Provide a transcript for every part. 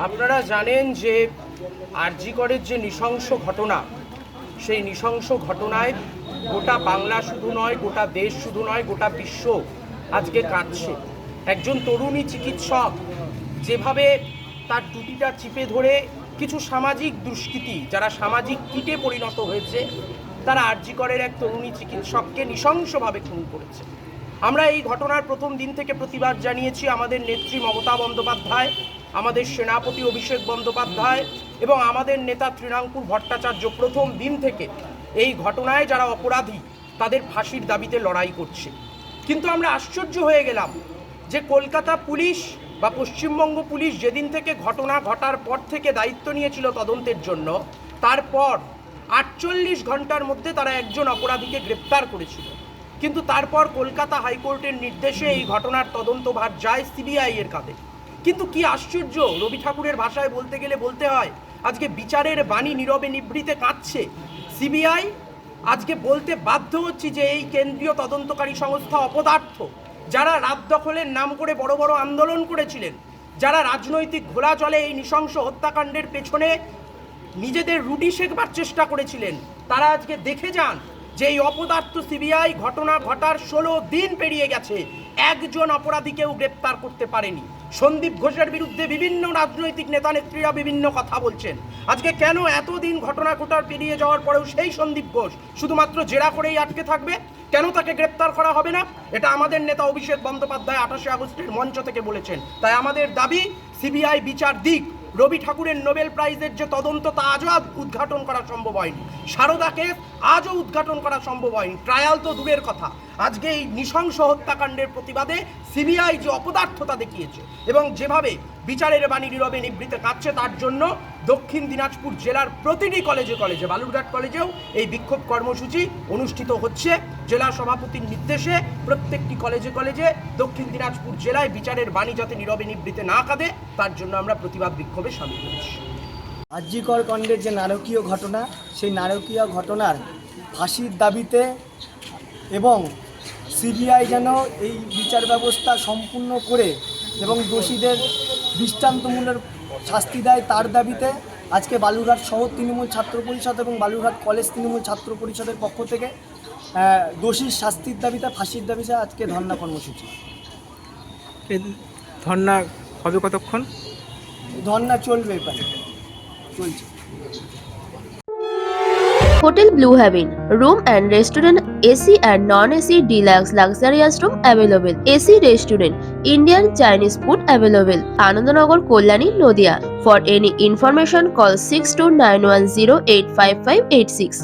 আপনারা জানেন যে আরজি করের যে নৃশংস ঘটনা, সেই নৃশংস ঘটনায় গোটা বাংলা শুধু নয়, গোটা দেশ শুধু নয়, গোটা বিশ্ব আজকে কাঁদছে। একজন তরুণী চিকিৎসক যেভাবে তার টুটিটা চিপে ধরে কিছু সামাজিক দুষ্কৃতী, যারা সামাজিক কীটে পরিণত হয়েছে, তারা আরজি করের এক তরুণী চিকিৎসককে নৃশংসভাবে খুন করেছে। আমরা এই ঘটনার প্রথম দিন থেকে প্রতিবাদ জানিয়েছি। আমাদের নেত্রী মমতা বন্দ্যোপাধ্যায়, আমাদের সেনাপতি অভিষেক বন্দ্যোপাধ্যায় এবং আমাদের নেতা তৃণাঙ্কুর ভট্টাচার্য প্রথম দিন থেকে এই ঘটনায় যারা অপরাধী তাদের ফাঁসির দাবিতে লড়াই করছে। কিন্তু আমরা আশ্চর্য হয়ে গেলাম যে কলকাতা পুলিশ বা পশ্চিমবঙ্গ পুলিশ যেদিন থেকে ঘটনা ঘটার পর থেকে দায়িত্ব নিয়েছিল তদন্তের জন্য, তারপর 48 ঘন্টার মধ্যে তারা একজন অপরাধীকে গ্রেপ্তার করেছিল। কিন্তু তারপর কলকাতা হাইকোর্টের নির্দেশে এই ঘটনার তদন্তভার যায় সিবিআই এর কাঁধে। কিন্তু কি আশ্চর্য, রবি ঠাকুরের ভাষায় বলতে গেলে বলতে হয় আজকে বিচারের বাণী নীরবে নিভৃতে কাঁদছে। সিবিআই আজকে বলতে বাধ্য হচ্ছে যে এই কেন্দ্রীয় তদন্তকারী সংস্থা অপদার্থ, যারা রাত দখলের নাম করে বড় বড় আন্দোলন করেছিলেন, যারা রাজনৈতিক ঘোলাচলে এই নৃশংস হত্যাকাণ্ডের পেছনে নিজেদের রুটি শেখবার চেষ্টা করেছিলেন, তারা আজকে দেখে যান যে এই অপদার্থ সিবিআই ঘটনা ঘটার 16 দিন পেরিয়ে গেছে, একজন অপরাধীকেও গ্রেপ্তার করতে পারেনি। সন্দীপ ঘোষের বিরুদ্ধে বিভিন্ন রাজনৈতিক নেতা নেত্রীরা বিভিন্ন কথা বলছেন। আজকে কেন এতদিন ঘটনা ঘটার পেরিয়ে যাওয়ার পরেও সেই সন্দীপ ঘোষ শুধুমাত্র জেরা করেই আটকে থাকবে? কেন তাকে গ্রেপ্তার করা হবে না? এটা আমাদের নেতা অভিষেক বন্দ্যোপাধ্যায় 28 আগস্টের মঞ্চ থেকে বলেছেন। তাই আমাদের দাবি, সিবিআই বিচার দিক। রবি ঠাকুরের নোবেল প্রাইজের যে তদন্ত, তা আজও উদ্ঘাটন করা সম্ভব হয়নি। সারদাকে আজও উদ্ঘাটন করা সম্ভব হয়নি, ট্রায়াল তো দূরের কথা। আজকে এই নৃশংস হত্যাকাণ্ডের প্রতিবাদে সিবিআই যে অপদার্থতা দেখিয়েছে এবং যেভাবে বিচারের বাণী নীরবে নিভৃতে কাঁদছে, তার জন্য দক্ষিণ দিনাজপুর জেলার প্রতিটি কলেজে কলেজে, বালুরঘাট কলেজেও এই বিক্ষোভ কর্মসূচি অনুষ্ঠিত হচ্ছে। জেলা সভাপতির নির্দেশে প্রত্যেকটি কলেজে কলেজে দক্ষিণ দিনাজপুর জেলায় বিচারের বাণী যাতে নীরবে নিভৃতে না কাঁদে, তার জন্য আমরা প্রতিবাদ বিক্ষোভে সামিল হচ্ছি। আরজি কর কাণ্ডের যে নারকীয় ঘটনা, সেই নারকীয় ঘটনার ফাঁসির দাবিতে এবং সিবিআই যেন এই বিচার ব্যবস্থা সম্পূর্ণ করে এবং দোষীদের দৃষ্টান্তমূলক শাস্তি দেয়, তার দাবিতে আজকে বালুরঘাট শহর তৃণমূল ছাত্র পরিষদ এবং বালুরঘাট কলেজ তৃণমূল ছাত্র পরিষদের পক্ষ থেকে দোষীর শাস্তির দাবিতে, ফাঁসির দাবিতে আজকে ধর্ণা কর্মসূচি। ধর্ণা হবে কতক্ষণ? ধর্ণা চলবে, চলছে। Hotel Blue Heaven, room and restaurant, AC and non-AC deluxe luxurious room available. AC restaurant, Indian Chinese food available. Anandanagar, Kollani, Nodia. For any information, call 6291085586.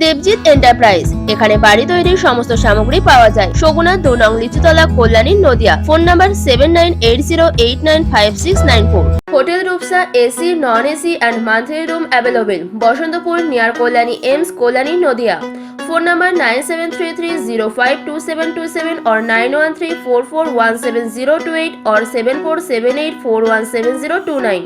Debjit enterprise, এখানে বাড়ি তৈরির সমস্ত সামগ্রী পাওয়া যায়। সগুনা 2 নং Lichutala, Kalyani, Nadia. Phone number 7980895694। Hotel Rupsa, AC, non AC and monthly room available. Basantapur near Kalyani AIIMS, Kalyani, Nadia. Phone number 9733052727 or 9134417028 or 7478417029.